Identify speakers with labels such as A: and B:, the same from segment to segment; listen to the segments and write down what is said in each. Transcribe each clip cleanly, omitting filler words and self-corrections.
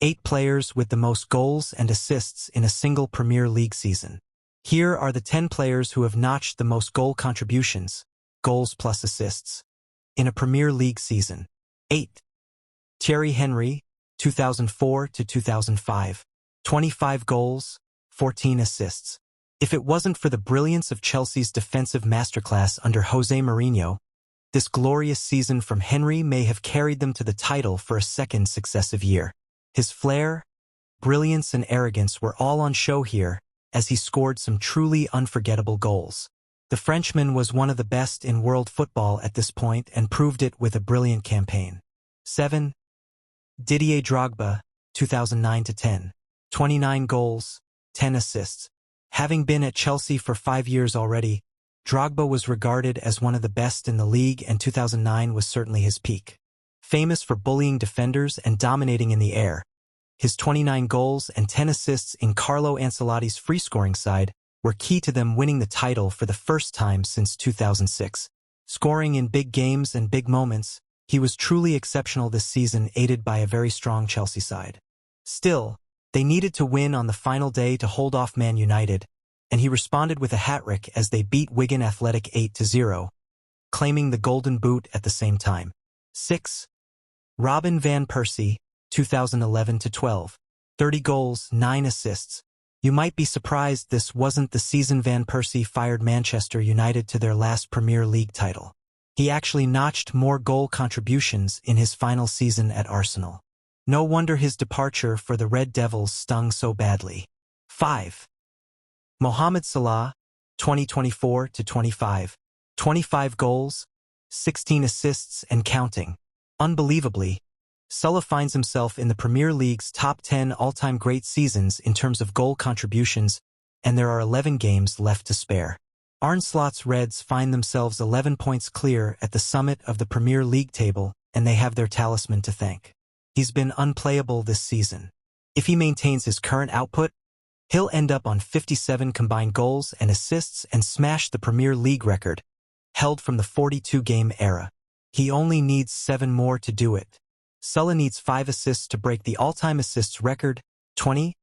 A: 8 players with the most goals and assists in a single Premier League season. Here are the 10 players who have notched the most goal contributions, goals plus assists, in a Premier League season. 8. Thierry Henry, 2004 to 2005. 25 goals, 14 assists. If it wasn't for the brilliance of Chelsea's defensive masterclass under Jose Mourinho, this glorious season from Henry may have carried them to the title for a second successive year. His flair, brilliance, and arrogance were all on show here as he scored some truly unforgettable goals. The Frenchman was one of the best in world football at this point and proved it with a brilliant campaign. 7. Didier Drogba, 2009 to 10. 29 goals, 10 assists. Having been at Chelsea for 5 years already, Drogba was regarded as one of the best in the league, and 2009 was certainly his peak. Famous for bullying defenders and dominating in the air, his 29 goals and 10 assists in Carlo Ancelotti's free-scoring side were key to them winning the title for the first time since 2006. Scoring in big games and big moments, he was truly exceptional this season, aided by a very strong Chelsea side. Still, they needed to win on the final day to hold off Man United, and he responded with a hat-trick as they beat Wigan Athletic 8-0, claiming the Golden Boot at the same time. 6. Robin van Persie, 2011 to 12. 30 goals, 9 assists. You might be surprised this wasn't the season Van Persie fired Manchester United to their last Premier League title. He actually notched more goal contributions in his final season at Arsenal. No wonder his departure for the Red Devils stung so badly. 5. Mohamed Salah, 2024 to 25. 25 goals, 16 assists and counting. Unbelievably, Salah finds himself in the Premier League's top 10 all-time great seasons in terms of goal contributions, and there are 11 games left to spare. Arne Slot's Reds find themselves 11 points clear at the summit of the Premier League table, and they have their talisman to thank. He's been unplayable this season. If he maintains his current output, he'll end up on 57 combined goals and assists and smash the Premier League record, held from the 42-game era. He only needs 7 more to do it. Salah needs 5 assists to break the all-time assists record, 20,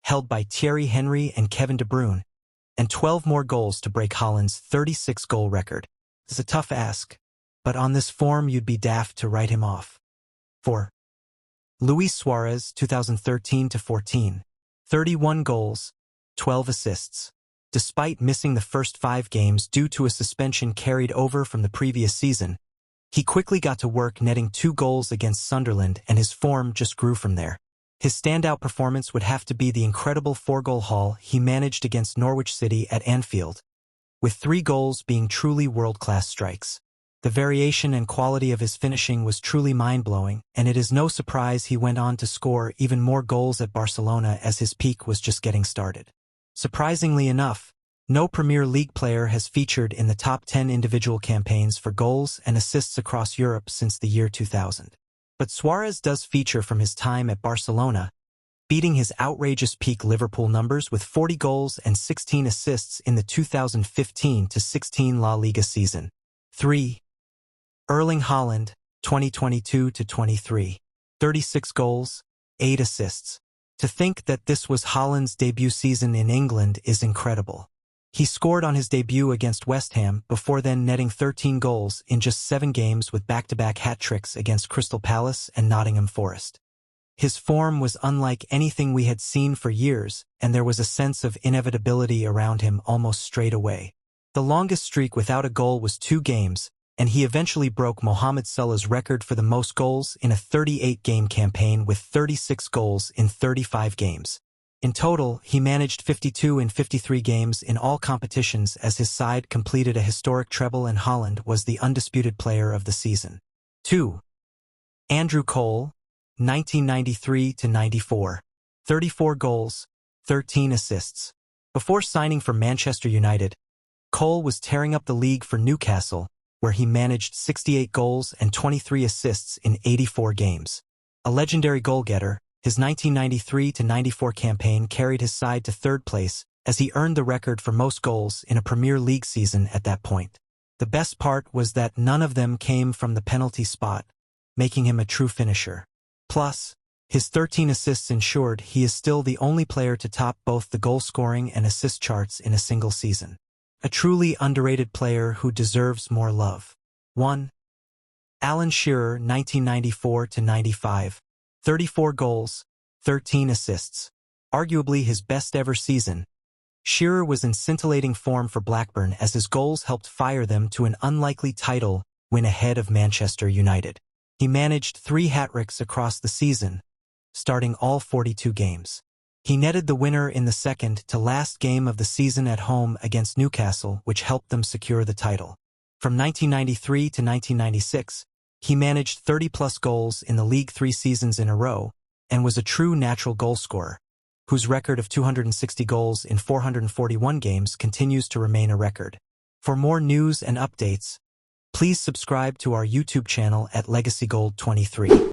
A: held by Thierry Henry and Kevin De Bruyne, and 12 more goals to break Haaland's 36-goal record. It's a tough ask, but on this form you'd be daft to write him off. 4. Luis Suarez, 2013 to 14. 31 goals, 12 assists. Despite missing the first 5 games due to a suspension carried over from the previous season, he quickly got to work netting 2 goals against Sunderland, and his form just grew from there. His standout performance would have to be the incredible 4-goal haul he managed against Norwich City at Anfield, with 3 goals being truly world-class strikes. The variation and quality of his finishing was truly mind-blowing, and it is no surprise he went on to score even more goals at Barcelona as his peak was just getting started. Surprisingly enough, no Premier League player has featured in the top 10 individual campaigns for goals and assists across Europe since the year 2000. But Suarez does feature from his time at Barcelona, beating his outrageous peak Liverpool numbers with 40 goals and 16 assists in the 2015-16 La Liga season. 3. Erling Haaland, 2022 to 23. 36 goals, 8 assists. To think that this was Haaland's debut season in England is incredible. He scored on his debut against West Ham before then netting 13 goals in just 7 games with back-to-back hat-tricks against Crystal Palace and Nottingham Forest. His form was unlike anything we had seen for years, and there was a sense of inevitability around him almost straight away. The longest streak without a goal was 2 games, and he eventually broke Mohamed Salah's record for the most goals in a 38-game campaign with 36 goals in 35 games. In total, he managed 52 in 53 games in all competitions as his side completed a historic treble, and Haaland was the undisputed player of the season. 2. Andrew Cole, 1993-94. 34 goals, 13 assists. Before signing for Manchester United, Cole was tearing up the league for Newcastle, where he managed 68 goals and 23 assists in 84 games. A legendary goal-getter, his 1993-94 campaign carried his side to 3rd place as he earned the record for most goals in a Premier League season at that point. The best part was that none of them came from the penalty spot, making him a true finisher. Plus, His 13 assists ensured he is still the only player to top both the goal-scoring and assist charts in a single season. A truly underrated player who deserves more love. 1. Alan Shearer, 1994-95. 34 goals, 13 assists. Arguably his best-ever season, Shearer was in scintillating form for Blackburn as his goals helped fire them to an unlikely title win ahead of Manchester United. He managed 3 hat-tricks across the season, starting all 42 games. He netted the winner in the second-to-last game of the season at home against Newcastle, which helped them secure the title. From 1993 to 1996, he managed 30-plus goals in the league 3 seasons in a row and was a true natural goalscorer, whose record of 260 goals in 441 games continues to remain a record. For more news and updates, please subscribe to our YouTube channel at LegacyGold23.